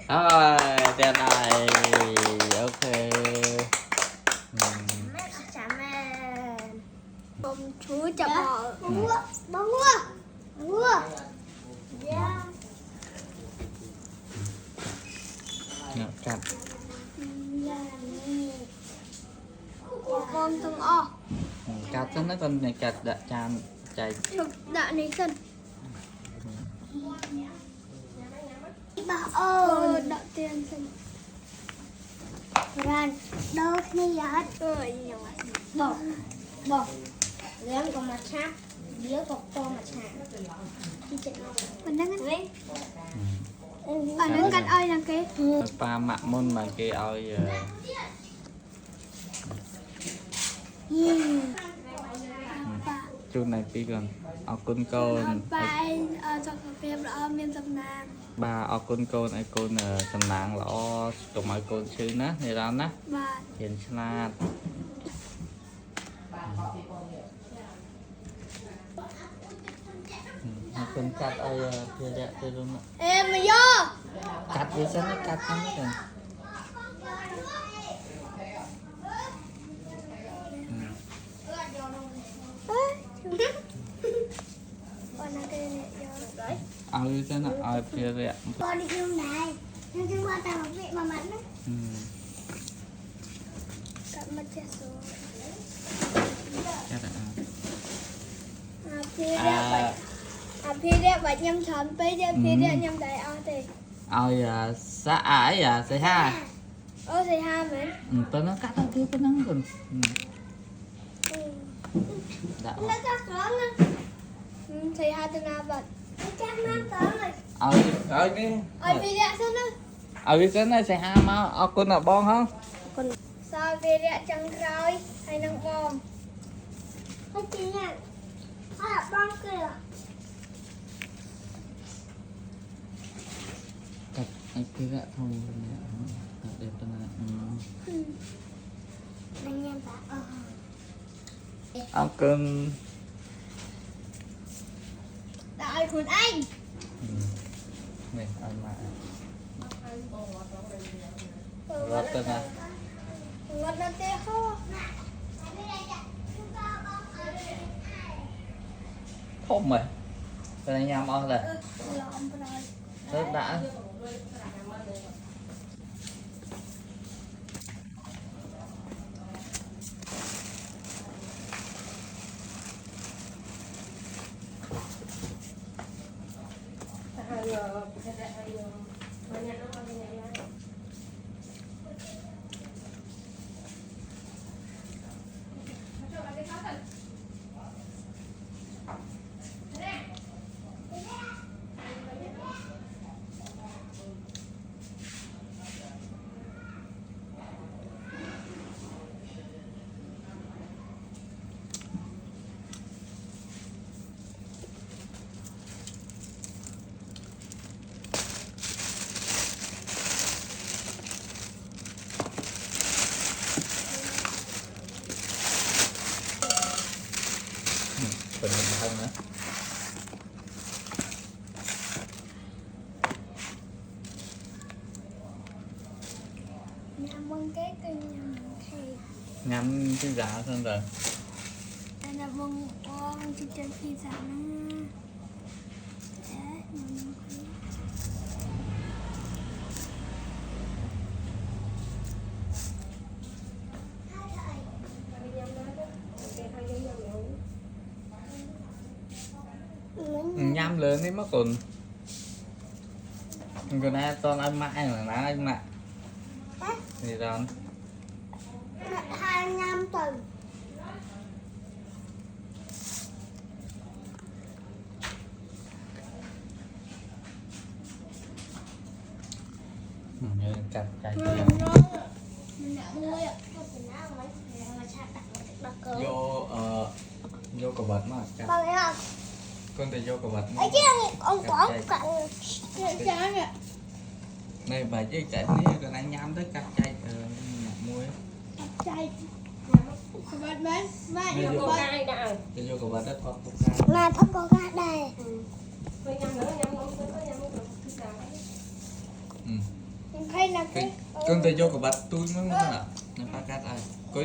Rồi, đẹp này. Ok. Mẹ chả mẹ. Ông chú chả bỏ. Bóng ngua. Yeah. Cắt. Con từng o. Cắt cho nó con này cắt đã chan chạy. Đã này cần. Bà ơi, đợi tiền xin. Ran, đâu này hết. Rồi, nhiều quá. Bỏ. Lấy con mặt chát. Đĩa có con mặt chát. Mình đang ăn. Ở đang cắt ơi là cái. Ba mạ môn mà kia ơi. Chú này tí gần. Ở côn côn. Bài cho phim đó miền Tây Nam. Ba ở côn côn ai côn sầm nang lõ tụi mày côn chứ ná này đó ná. Và Hiện slide. Côn cắt ơi kia đẹp tôi luôn. em mày vô. Cắt đi xem nó cắt nó rồi. Ơi thế nào ơi phía rẹ. Con đi kêu này. Nhưng chúng ta tao bị mà mắn đấy. Cắt mất chết rồi. Phía đẹp và nhâm chọn phía đẹp nhâm đại ao thì. Ơi xã ải sẽ ha. Ô thì ha mẹ. Tôi nó cắt nó kia cái nắng rồi. Đã. Nó cắt rõ nè. Thì ha từ nào vật. Nó cắt nó tới rồi. Ơi đi. Ơi phía đẹp sao nó. Cái này sẽ ha mà con là bon không? Sao phía đẹp chẳng rồi hay nâng bom. Không chỉ nha. Nó là bom kìa. Cắt anh kia đã thông đẹp tôi này. Anh em bảo Ăn cơm. đợi khuôn anh. Này ăn mà. Rót tên à. Ngọt là tê hô. Thơm mày. Cái này nhằm ăn rồi. Lộn rồi. Rất đã. Bình hơn nữa. Nhằm bông cái kênh nhằm thầy. Ngắm cái giá hơn rồi. Đây là bông con trên trên phi giả nè. Đấy, nhằm Nhắm lớn đấy mà còn ai toàn ăn mãi mà ăn mãi thì đó 25 tuần. cắt cái vô cổ vật mà cắt. Bằng thấy không? Con thì vô cổ vật mà. Ấy chứ ông có cặn chán nè. Này bà chứ chạy đi còn anh nhắm tới cắt chay muối. Chay. Cổ vật mấy? Mai vô cổ vật. Vô cổ vật đất thoát Là thoát có gà đây. Khay là con tay vô của bạn tôi mới nè nó phá cát ai có